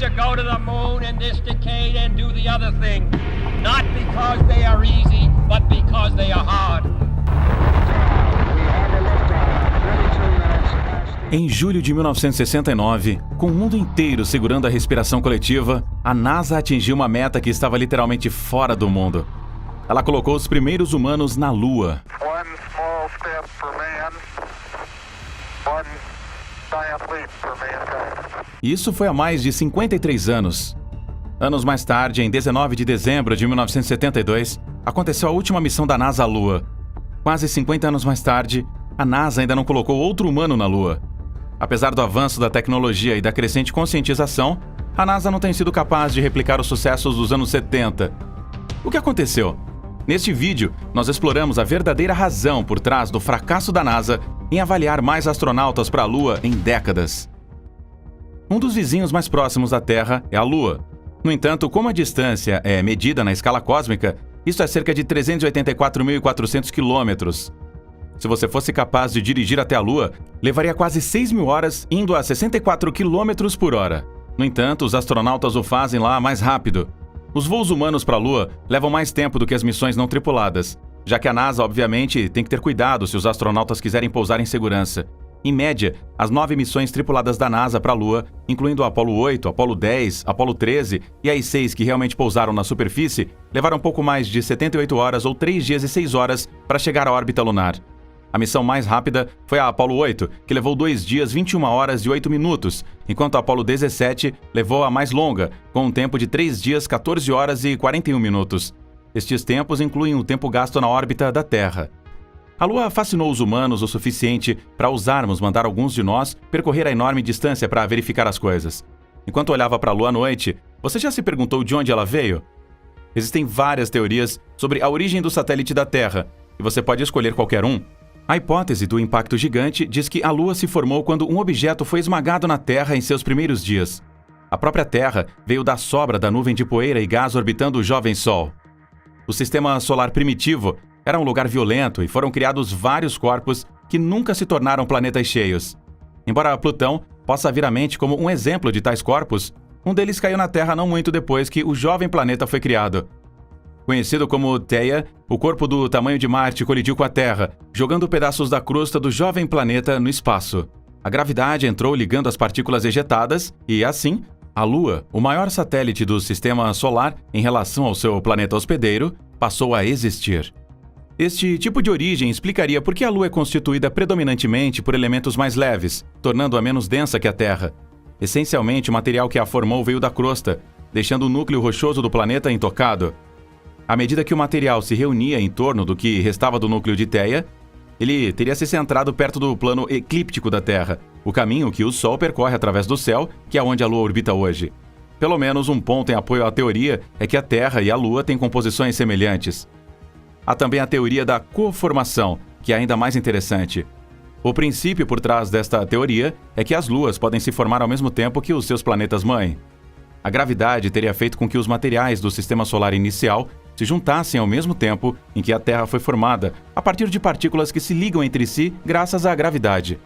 to go to the moon in this decade and do the other thing. Not because they are easy, but because they are hard. Em julho de 1969, com o mundo inteiro segurando a respiração coletiva, a NASA atingiu uma meta que estava literalmente fora do mundo. Ela colocou os primeiros humanos na Lua. One small step for man, one giant leap for mankind. Isso foi há mais de 53 anos. Anos mais tarde, em 19 de dezembro de 1972, aconteceu a última missão da NASA à Lua. Quase 50 anos mais tarde, a NASA ainda não colocou outro humano na Lua. Apesar do avanço da tecnologia e da crescente conscientização, a NASA não tem sido capaz de replicar os sucessos dos anos 70. O que aconteceu? Neste vídeo, nós exploramos a verdadeira razão por trás do fracasso da NASA em avaliar mais astronautas para a Lua em décadas. Um dos vizinhos mais próximos da Terra é a Lua. No entanto, como a distância é medida na escala cósmica, isso é cerca de 384.400 quilômetros. Se você fosse capaz de dirigir até a Lua, levaria quase 6.000 horas indo a 64 km por hora. No entanto, os astronautas o fazem lá mais rápido. Os voos humanos para a Lua levam mais tempo do que as missões não tripuladas, já que a NASA, obviamente, tem que ter cuidado se os astronautas quiserem pousar em segurança. Em média, as 9 missões tripuladas da NASA para a Lua, incluindo o Apollo 8, Apollo 10, Apollo 13 e as 6 que realmente pousaram na superfície, levaram pouco mais de 78 horas ou 3 dias e 6 horas para chegar à órbita lunar. A missão mais rápida foi a Apollo 8, que levou 2 dias, 21 horas e 8 minutos, enquanto a Apollo 17 levou a mais longa, com um tempo de 3 dias, 14 horas e 41 minutos. Estes tempos incluem o tempo gasto na órbita da Terra. A Lua fascinou os humanos o suficiente para ousarmos mandar alguns de nós percorrer a enorme distância para verificar as coisas. Enquanto olhava para a Lua à noite, você já se perguntou de onde ela veio? Existem várias teorias sobre a origem do satélite da Terra, e você pode escolher qualquer um. A hipótese do impacto gigante diz que a Lua se formou quando um objeto foi esmagado na Terra em seus primeiros dias. A própria Terra veio da sobra da nuvem de poeira e gás orbitando o jovem Sol. O sistema solar primitivo era um lugar violento e foram criados vários corpos que nunca se tornaram planetas cheios. Embora Plutão possa vir à mente como um exemplo de tais corpos, um deles caiu na Terra não muito depois que o jovem planeta foi criado. Conhecido como Theia, o corpo do tamanho de Marte colidiu com a Terra, jogando pedaços da crosta do jovem planeta no espaço. A gravidade entrou ligando as partículas ejetadas e, assim, a Lua, o maior satélite do sistema solar em relação ao seu planeta hospedeiro, passou a existir. Este tipo de origem explicaria por que a Lua é constituída predominantemente por elementos mais leves, tornando-a menos densa que a Terra. Essencialmente, o material que a formou veio da crosta, deixando o núcleo rochoso do planeta intocado. À medida que o material se reunia em torno do que restava do núcleo de Theia, ele teria se centrado perto do plano eclíptico da Terra, o caminho que o Sol percorre através do céu, que é onde a Lua orbita hoje. Pelo menos um ponto em apoio à teoria é que a Terra e a Lua têm composições semelhantes. Há também a teoria da coformação, que é ainda mais interessante. O princípio por trás desta teoria é que as luas podem se formar ao mesmo tempo que os seus planetas-mãe. A gravidade teria feito com que os materiais do sistema solar inicial se juntassem ao mesmo tempo em que a Terra foi formada, a partir de partículas que se ligam entre si graças à gravidade.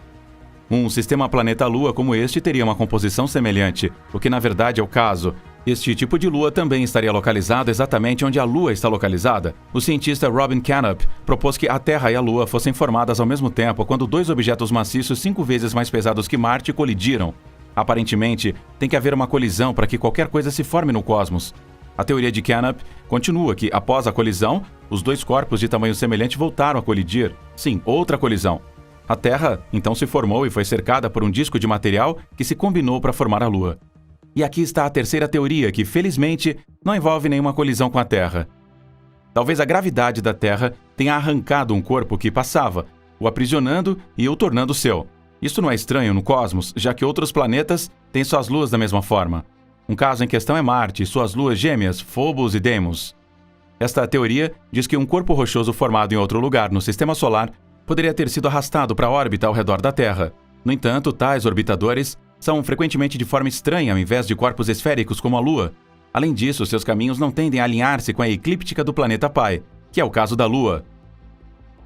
Um sistema planeta-lua como este teria uma composição semelhante, o que na verdade é o caso. Este tipo de lua também estaria localizado exatamente onde a Lua está localizada. O cientista Robin Canup propôs que a Terra e a Lua fossem formadas ao mesmo tempo quando 2 objetos maciços 5 vezes mais pesados que Marte colidiram. Aparentemente, tem que haver uma colisão para que qualquer coisa se forme no cosmos. A teoria de Canup continua que, após a colisão, os 2 corpos de tamanho semelhante voltaram a colidir. Sim, outra colisão. A Terra, então, se formou e foi cercada por um disco de material que se combinou para formar a Lua. E aqui está a terceira teoria, que, felizmente, não envolve nenhuma colisão com a Terra. Talvez a gravidade da Terra tenha arrancado um corpo que passava, o aprisionando e o tornando seu. Isso não é estranho no cosmos, já que outros planetas têm suas luas da mesma forma. Um caso em questão é Marte e suas luas gêmeas, Phobos e Deimos. Esta teoria diz que um corpo rochoso formado em outro lugar no sistema solar poderia ter sido arrastado para a órbita ao redor da Terra. No entanto, tais orbitadores são frequentemente de forma estranha ao invés de corpos esféricos como a Lua. Além disso, seus caminhos não tendem a alinhar-se com a eclíptica do planeta pai, que é o caso da Lua.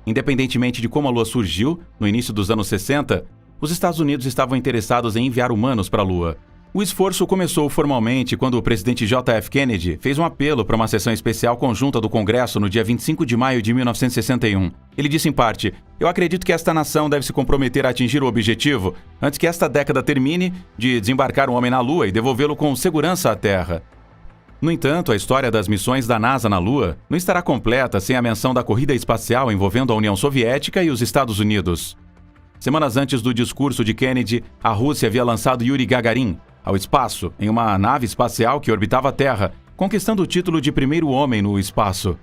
Independentemente de como a Lua surgiu, no início dos anos 60, os Estados Unidos estavam interessados em enviar humanos para a Lua. O esforço começou formalmente quando o presidente J.F. Kennedy fez um apelo para uma sessão especial conjunta do Congresso no dia 25 de maio de 1961. Ele disse em parte: "Eu acredito que esta nação deve se comprometer a atingir o objetivo, antes que esta década termine, de desembarcar um homem na Lua e devolvê-lo com segurança à Terra." No entanto, a história das missões da NASA na Lua não estará completa sem a menção da corrida espacial envolvendo a União Soviética e os Estados Unidos. Semanas antes do discurso de Kennedy, a Rússia havia lançado Yuri Gagarin ao espaço em uma nave espacial que orbitava a Terra, conquistando o título de primeiro homem no espaço.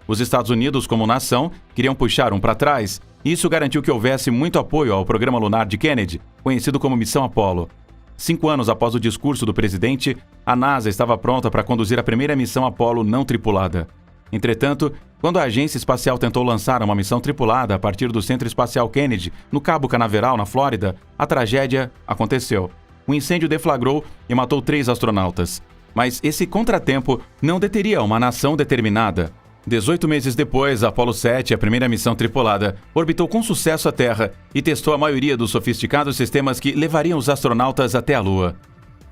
Os Estados Unidos, como nação, queriam puxar um para trás, e isso garantiu que houvesse muito apoio ao programa lunar de Kennedy, conhecido como Missão Apollo. 5 anos após o discurso do presidente, a NASA estava pronta para conduzir a primeira missão Apollo não tripulada. Entretanto, quando a agência espacial tentou lançar uma missão tripulada a partir do Centro Espacial Kennedy, no Cabo Canaveral, na Flórida, a tragédia aconteceu. O incêndio deflagrou e matou 3 astronautas. Mas esse contratempo não deteria uma nação determinada. 18 meses depois, a Apollo 7, a primeira missão tripulada, orbitou com sucesso a Terra e testou a maioria dos sofisticados sistemas que levariam os astronautas até a Lua.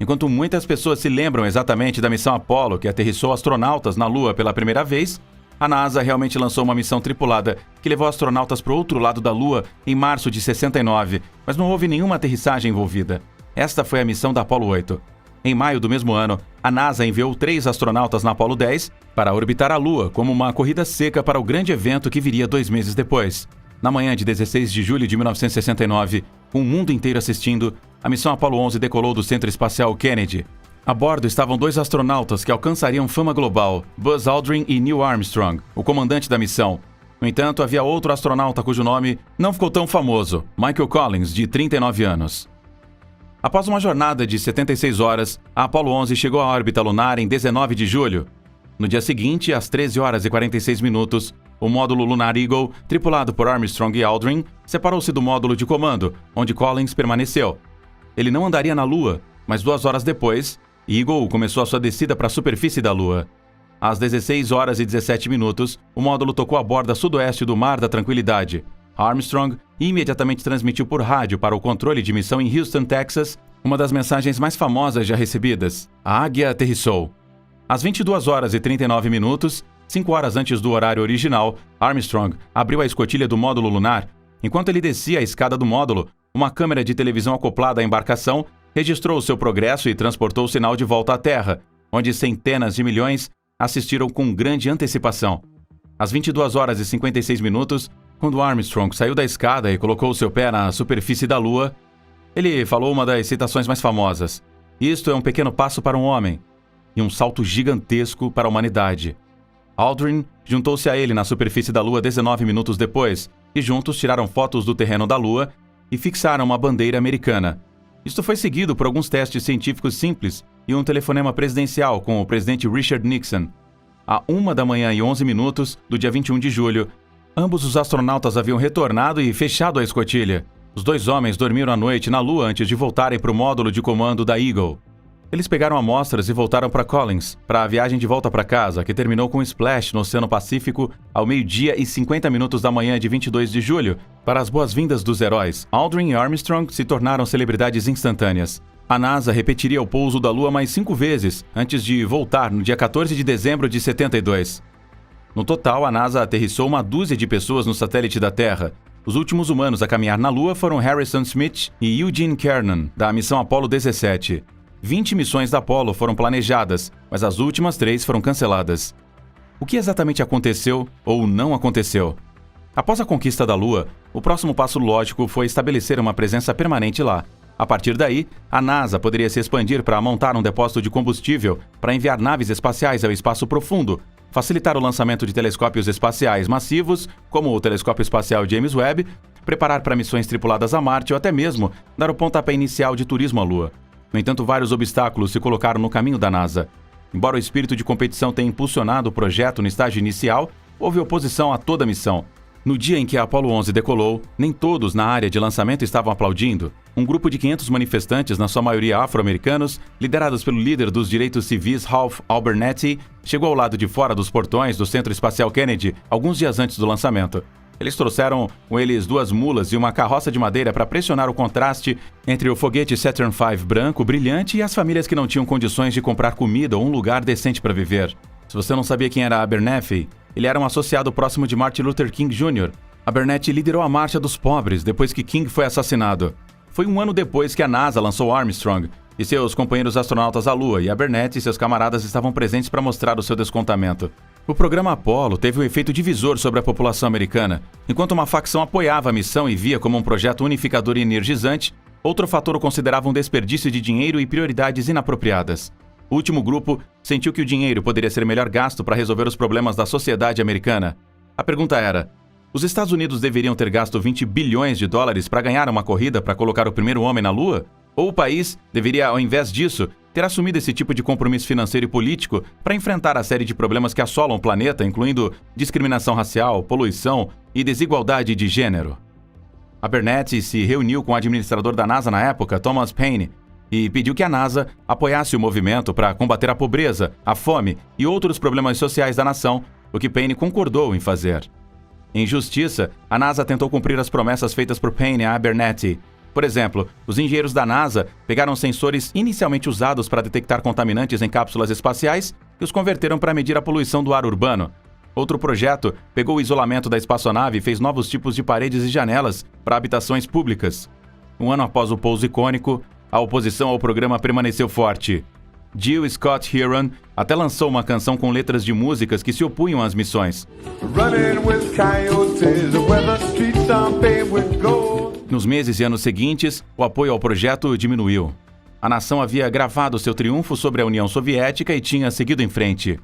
Enquanto muitas pessoas se lembram exatamente da missão Apollo, que aterrissou astronautas na Lua pela primeira vez, a NASA realmente lançou uma missão tripulada que levou astronautas para o outro lado da Lua em março de 69, mas não houve nenhuma aterrissagem envolvida. Esta foi a missão da Apollo 8. Em maio do mesmo ano, a NASA enviou 3 astronautas na Apollo 10 para orbitar a Lua como uma corrida seca para o grande evento que viria 2 meses depois. Na manhã de 16 de julho de 1969, com o mundo inteiro assistindo, a missão Apollo 11 decolou do Centro Espacial Kennedy. A bordo estavam 2 astronautas que alcançariam fama global, Buzz Aldrin e Neil Armstrong, o comandante da missão. No entanto, havia outro astronauta cujo nome não ficou tão famoso, Michael Collins, de 39 anos. Após uma jornada de 76 horas, a Apollo 11 chegou à órbita lunar em 19 de julho. No dia seguinte, às 13 horas e 46 minutos, o módulo lunar Eagle, tripulado por Armstrong e Aldrin, separou-se do módulo de comando, onde Collins permaneceu. Ele não andaria na Lua, mas 2 horas depois, Eagle começou a sua descida para a superfície da Lua. Às 16 horas e 17 minutos, o módulo tocou a borda sudoeste do Mar da Tranquilidade. Armstrong imediatamente transmitiu por rádio para o controle de missão em Houston, Texas, uma das mensagens mais famosas já recebidas: a Águia aterrissou. Às 22 horas e 39 minutos, 5 horas antes do horário original, Armstrong abriu a escotilha do módulo lunar. Enquanto ele descia a escada do módulo, uma câmera de televisão acoplada à embarcação registrou o seu progresso e transportou o sinal de volta à Terra, onde centenas de milhões assistiram com grande antecipação. Às 22 horas e 56 minutos, quando Armstrong saiu da escada e colocou seu pé na superfície da Lua, ele falou uma das citações mais famosas: "Isto é um pequeno passo para um homem e um salto gigantesco para a humanidade." Aldrin juntou-se a ele na superfície da Lua 19 minutos depois e juntos tiraram fotos do terreno da Lua e fixaram uma bandeira americana. Isto foi seguido por alguns testes científicos simples e um telefonema presidencial com o presidente Richard Nixon. À 1h11 do dia 21 de julho, ambos os astronautas haviam retornado e fechado a escotilha. Os 2 homens dormiram à noite na Lua antes de voltarem para o módulo de comando da Eagle. Eles pegaram amostras e voltaram para Collins, para a viagem de volta para casa, que terminou com um splash no Oceano Pacífico ao 12h e 50 minutos da manhã de 22 de julho. Para as boas-vindas dos heróis, Aldrin e Armstrong se tornaram celebridades instantâneas. A NASA repetiria o pouso da Lua mais 5 vezes, antes de voltar no dia 14 de dezembro de 72. No total, a NASA aterrissou uma dúzia de pessoas no satélite da Terra. Os últimos humanos a caminhar na Lua foram Harrison Smith e Eugene Cernan, da missão Apollo 17. 20 missões da Apollo foram planejadas, mas as últimas 3 foram canceladas. O que exatamente aconteceu ou não aconteceu? Após a conquista da Lua, o próximo passo lógico foi estabelecer uma presença permanente lá. A partir daí, a NASA poderia se expandir para montar um depósito de combustível para enviar naves espaciais ao espaço profundo, facilitar o lançamento de telescópios espaciais massivos, como o telescópio espacial James Webb, preparar para missões tripuladas a Marte ou até mesmo dar o pontapé inicial de turismo à Lua. No entanto, vários obstáculos se colocaram no caminho da NASA. Embora o espírito de competição tenha impulsionado o projeto no estágio inicial, houve oposição a toda a missão. No dia em que a Apollo 11 decolou, nem todos na área de lançamento estavam aplaudindo. Um grupo de 500 manifestantes, na sua maioria afro-americanos, liderados pelo líder dos direitos civis Ralph Abernathy, chegou ao lado de fora dos portões do Centro Espacial Kennedy alguns dias antes do lançamento. Eles trouxeram com eles 2 mulas e uma carroça de madeira para pressionar o contraste entre o foguete Saturn V branco, brilhante, e as famílias que não tinham condições de comprar comida ou um lugar decente para viver. Se você não sabia quem era Abernathy, ele era um associado próximo de Martin Luther King Jr. Abernathy liderou a Marcha dos Pobres depois que King foi assassinado. Foi um ano depois que a NASA lançou Armstrong e seus companheiros astronautas à Lua, e Abernathy e seus camaradas estavam presentes para mostrar o seu descontamento. O programa Apollo teve um efeito divisor sobre a população americana. Enquanto uma facção apoiava a missão e via como um projeto unificador e energizante, outro fator o considerava um desperdício de dinheiro e prioridades inapropriadas. O último grupo sentiu que o dinheiro poderia ser melhor gasto para resolver os problemas da sociedade americana. A pergunta era: os Estados Unidos deveriam ter gasto 20 bilhões de dólares para ganhar uma corrida para colocar o primeiro homem na Lua? Ou o país deveria, ao invés disso, ter assumido esse tipo de compromisso financeiro e político para enfrentar a série de problemas que assolam o planeta, incluindo discriminação racial, poluição e desigualdade de gênero? Abernathy se reuniu com o administrador da NASA na época, Thomas Paine, e pediu que a NASA apoiasse o movimento para combater a pobreza, a fome e outros problemas sociais da nação, o que Paine concordou em fazer. Em justiça, a NASA tentou cumprir as promessas feitas por Paine a Abernathy. Por exemplo, os engenheiros da NASA pegaram sensores inicialmente usados para detectar contaminantes em cápsulas espaciais e os converteram para medir a poluição do ar urbano. Outro projeto pegou o isolamento da espaçonave e fez novos tipos de paredes e janelas para habitações públicas. Um ano após o pouso icônico, a oposição ao programa permaneceu forte. Jill Scott Heron até lançou uma canção com letras de músicas que se opunham às missões. Nos meses e anos seguintes, o apoio ao projeto diminuiu. A nação havia gravado seu triunfo sobre a União Soviética e tinha seguido em frente.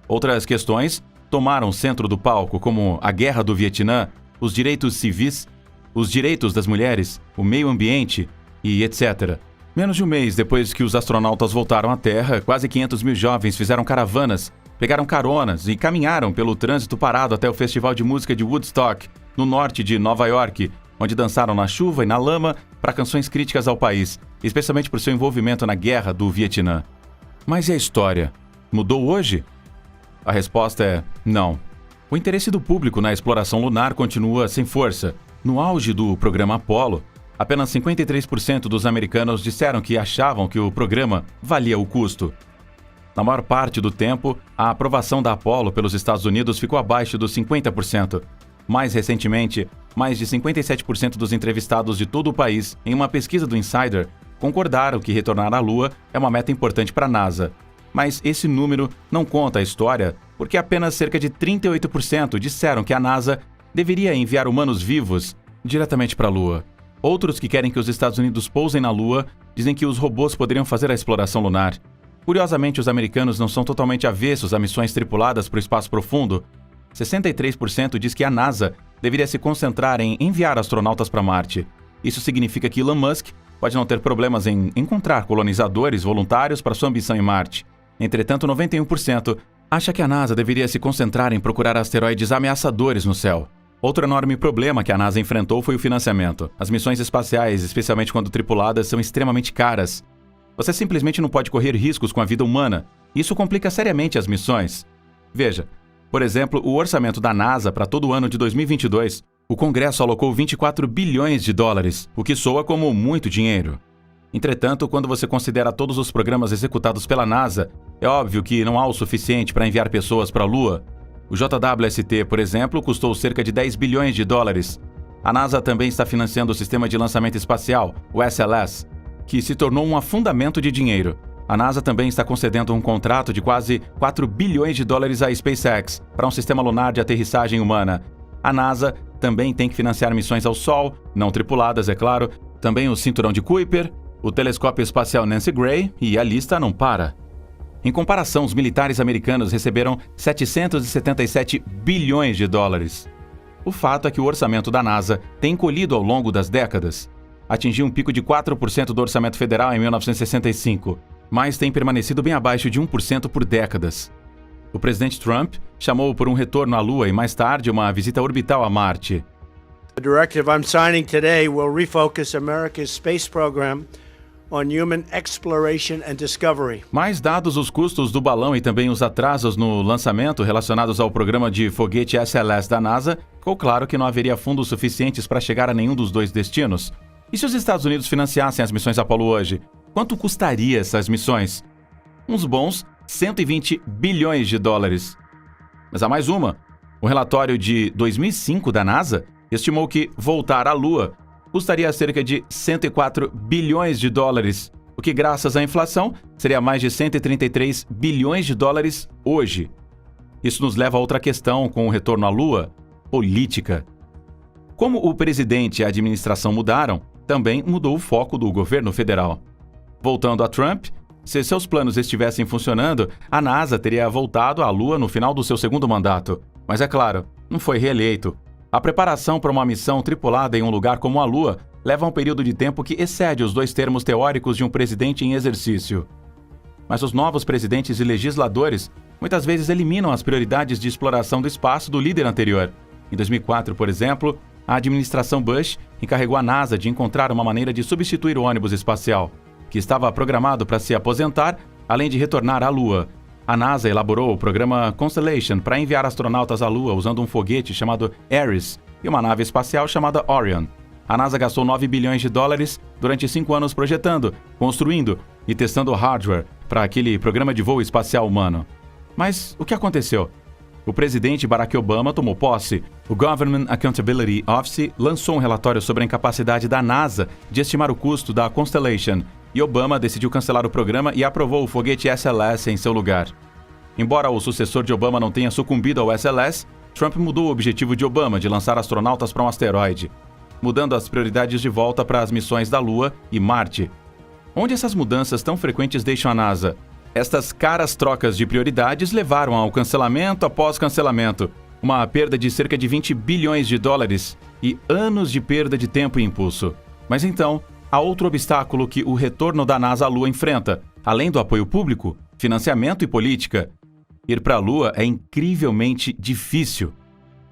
Outras questões tomaram o centro do palco, como a Guerra do Vietnã, os direitos civis, os direitos das mulheres, o meio ambiente e etc. Menos de um mês depois que os astronautas voltaram à Terra, quase 500 mil jovens fizeram caravanas, pegaram caronas e caminharam pelo trânsito parado até o Festival de Música de Woodstock, no norte de Nova York, onde dançaram na chuva e na lama para canções críticas ao país, especialmente por seu envolvimento na Guerra do Vietnã. Mas e a história? Mudou hoje? A resposta é não. O interesse do público na exploração lunar continua sem força. No auge do programa Apollo, apenas 53% dos americanos disseram que achavam que o programa valia o custo. Na maior parte do tempo, a aprovação da Apollo pelos Estados Unidos ficou abaixo dos 50%. Mais recentemente, mais de 57% dos entrevistados de todo o país, em uma pesquisa do Insider, concordaram que retornar à Lua é uma meta importante para a NASA. Mas esse número não conta a história, porque apenas cerca de 38% disseram que a NASA deveria enviar humanos vivos diretamente para a Lua. Outros que querem que os Estados Unidos pousem na Lua dizem que os robôs poderiam fazer a exploração lunar. Curiosamente, os americanos não são totalmente avessos a missões tripuladas para o espaço profundo. 63% diz que a NASA deveria se concentrar em enviar astronautas para Marte. Isso significa que Elon Musk pode não ter problemas em encontrar colonizadores voluntários para sua ambição em Marte. Entretanto, 91% acha que a NASA deveria se concentrar em procurar asteroides ameaçadores no céu. Outro enorme problema que a NASA enfrentou foi o financiamento. As missões espaciais, especialmente quando tripuladas, são extremamente caras. Você simplesmente não pode correr riscos com a vida humana. Isso complica seriamente as missões. Veja, por exemplo, o orçamento da NASA para todo o ano de 2022, o Congresso alocou 24 bilhões de dólares, o que soa como muito dinheiro. Entretanto, quando você considera todos os programas executados pela NASA, é óbvio que não há o suficiente para enviar pessoas para a Lua. O JWST, por exemplo, custou cerca de 10 bilhões de dólares. A NASA também está financiando o Sistema de Lançamento Espacial, o SLS, que se tornou um afundamento de dinheiro. A NASA também está concedendo um contrato de quase 4 bilhões de dólares à SpaceX para um sistema lunar de aterrissagem humana. A NASA também tem que financiar missões ao Sol, não tripuladas, é claro, também o Cinturão de Kuiper, o Telescópio Espacial Nancy Gray, e a lista não para. Em comparação, os militares americanos receberam 777 bilhões de dólares. O fato é que o orçamento da NASA tem encolhido ao longo das décadas. Atingiu um pico de 4% do orçamento federal em 1965, mas tem permanecido bem abaixo de 1% por décadas. O presidente Trump chamou por um retorno à Lua e mais tarde uma visita orbital a Marte. The directive I'm signing today will refocus America's space program on human exploration and discovery. Mas dados os custos do balão e também os atrasos no lançamento relacionados ao programa de foguete SLS da NASA, ficou claro que não haveria fundos suficientes para chegar a nenhum dos dois destinos. E se os Estados Unidos financiassem as missões Apollo hoje? Quanto custaria essas missões? Uns bons 120 bilhões de dólares. Mas há mais uma. O relatório de 2005 da NASA estimou que voltar à Lua custaria cerca de 104 bilhões de dólares, o que, graças à inflação, seria mais de 133 bilhões de dólares hoje. Isso nos leva a outra questão com o retorno à Lua: política. Como o presidente e a administração mudaram, também mudou o foco do governo federal. Voltando a Trump, se seus planos estivessem funcionando, a NASA teria voltado à Lua no final do seu segundo mandato. Mas é claro, não foi reeleito. A preparação para uma missão tripulada em um lugar como a Lua leva a um período de tempo que excede os dois termos teóricos de um presidente em exercício. Mas os novos presidentes e legisladores muitas vezes eliminam as prioridades de exploração do espaço do líder anterior. Em 2004, por exemplo, a administração Bush encarregou a NASA de encontrar uma maneira de substituir o ônibus espacial, que estava programado para se aposentar, além de retornar à Lua. A NASA elaborou o programa Constellation para enviar astronautas à Lua usando um foguete chamado Ares e uma nave espacial chamada Orion. A NASA gastou 9 bilhões de dólares durante 5 anos projetando, construindo e testando hardware para aquele programa de voo espacial humano. Mas o que aconteceu? O presidente Barack Obama tomou posse. O Government Accountability Office lançou um relatório sobre a incapacidade da NASA de estimar o custo da Constellation, e Obama decidiu cancelar o programa e aprovou o foguete SLS em seu lugar. Embora o sucessor de Obama não tenha sucumbido ao SLS, Trump mudou o objetivo de Obama de lançar astronautas para um asteroide, mudando as prioridades de volta para as missões da Lua e Marte. Onde essas mudanças tão frequentes deixam a NASA? Estas caras trocas de prioridades levaram ao cancelamento após cancelamento, uma perda de cerca de 20 bilhões de dólares e anos de perda de tempo e impulso. Mas então, há outro obstáculo que o retorno da NASA à Lua enfrenta, além do apoio público, financiamento e política. Ir para a Lua é incrivelmente difícil.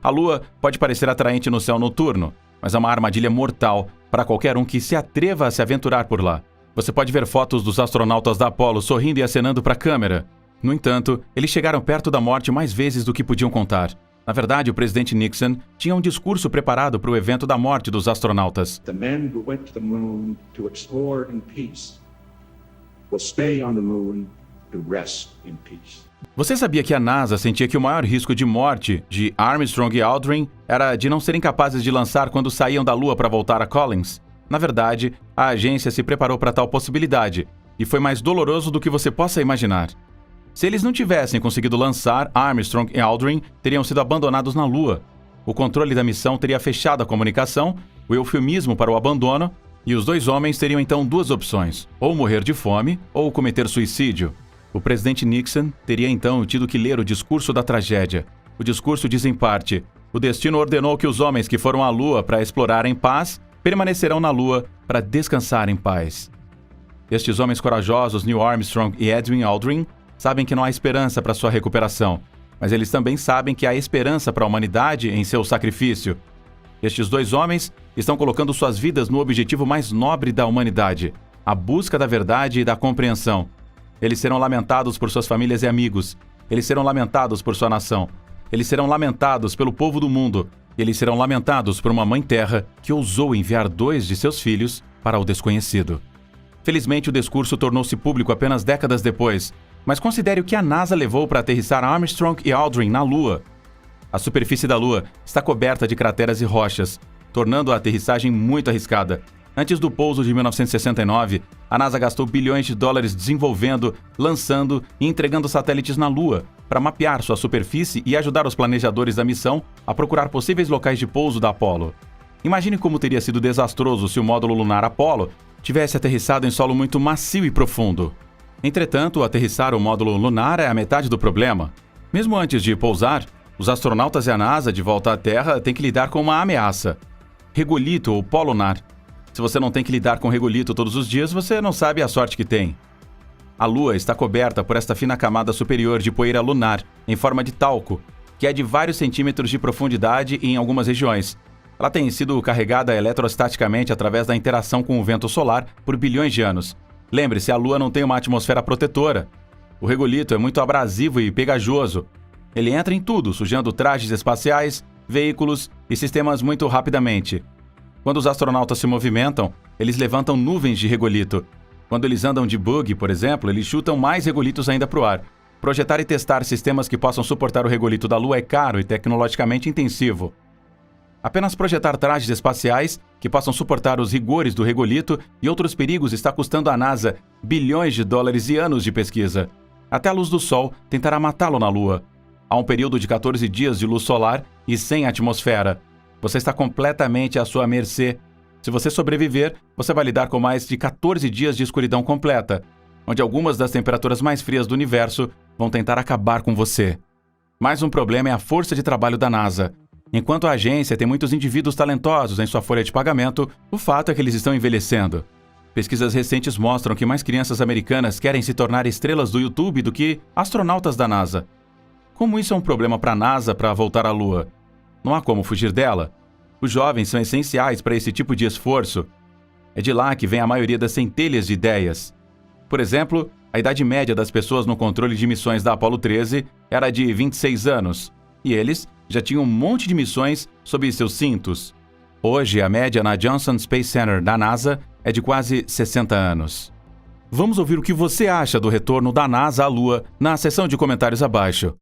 A Lua pode parecer atraente no céu noturno, mas é uma armadilha mortal para qualquer um que se atreva a se aventurar por lá. Você pode ver fotos dos astronautas da Apollo sorrindo e acenando para a câmera. No entanto, eles chegaram perto da morte mais vezes do que podiam contar. Na verdade, o presidente Nixon tinha um discurso preparado para o evento da morte dos astronautas. The men who went to the moon to explore in peace will stay on the moon to rest in peace. Você sabia que a NASA sentia que o maior risco de morte de Armstrong e Aldrin era de não serem capazes de lançar quando saíam da Lua para voltar a Collins? Na verdade, a agência se preparou para tal possibilidade, e foi mais doloroso do que você possa imaginar. Se eles não tivessem conseguido lançar, Armstrong e Aldrin teriam sido abandonados na Lua. O controle da missão teria fechado a comunicação, o eufemismo para o abandono, e os dois homens teriam então duas opções: ou morrer de fome ou cometer suicídio. O presidente Nixon teria então tido que ler o discurso da tragédia. O discurso diz em parte: o destino ordenou que os homens que foram à Lua para explorar em paz permanecerão na Lua para descansar em paz. Estes homens corajosos, Neil Armstrong e Edwin Aldrin, sabem que não há esperança para sua recuperação, mas eles também sabem que há esperança para a humanidade em seu sacrifício. Estes dois homens estão colocando suas vidas no objetivo mais nobre da humanidade, a busca da verdade e da compreensão. Eles serão lamentados por suas famílias e amigos. Eles serão lamentados por sua nação. Eles serão lamentados pelo povo do mundo. Eles serão lamentados por uma mãe terra que ousou enviar 2 de seus filhos para o desconhecido. Felizmente, o discurso tornou-se público apenas décadas depois, mas considere o que a NASA levou para aterrissar Armstrong e Aldrin na Lua. A superfície da Lua está coberta de crateras e rochas, tornando a aterrissagem muito arriscada. Antes do pouso de 1969, a NASA gastou bilhões de dólares desenvolvendo, lançando e entregando satélites na Lua para mapear sua superfície e ajudar os planejadores da missão a procurar possíveis locais de pouso da Apollo. Imagine como teria sido desastroso se o módulo lunar Apollo tivesse aterrissado em solo muito macio e profundo. Entretanto, aterrissar o módulo lunar é a metade do problema. Mesmo antes de pousar, os astronautas e a NASA de volta à Terra têm que lidar com uma ameaça: regolito ou pó lunar. Se você não tem que lidar com regolito todos os dias, você não sabe a sorte que tem. A Lua está coberta por esta fina camada superior de poeira lunar, em forma de talco, que é de vários centímetros de profundidade em algumas regiões. Ela tem sido carregada eletrostaticamente através da interação com o vento solar por bilhões de anos. Lembre-se, a Lua não tem uma atmosfera protetora. O regolito é muito abrasivo e pegajoso. Ele entra em tudo, sujando trajes espaciais, veículos e sistemas muito rapidamente. Quando os astronautas se movimentam, eles levantam nuvens de regolito. Quando eles andam de bug, por exemplo, eles chutam mais regolitos ainda para o ar. Projetar e testar sistemas que possam suportar o regolito da Lua é caro e tecnologicamente intensivo. Apenas projetar trajes espaciais que possam suportar os rigores do regolito e outros perigos está custando à NASA bilhões de dólares e anos de pesquisa. Até a luz do Sol tentará matá-lo na Lua. Há um período de 14 dias de luz solar e sem atmosfera. Você está completamente à sua mercê. Se você sobreviver, você vai lidar com mais de 14 dias de escuridão completa, onde algumas das temperaturas mais frias do universo vão tentar acabar com você. Mais um problema é a força de trabalho da NASA. Enquanto a agência tem muitos indivíduos talentosos em sua folha de pagamento, o fato é que eles estão envelhecendo. Pesquisas recentes mostram que mais crianças americanas querem se tornar estrelas do YouTube do que astronautas da NASA. Como isso é um problema para a NASA para voltar à Lua? Não há como fugir dela. Os jovens são essenciais para esse tipo de esforço. É de lá que vem a maioria das centelhas de ideias. Por exemplo, a idade média das pessoas no controle de missões da Apollo 13 era de 26 anos, e eles já tinham um monte de missões sob seus cintos. Hoje, a média na Johnson Space Center da NASA é de quase 60 anos. Vamos ouvir o que você acha do retorno da NASA à Lua na seção de comentários abaixo.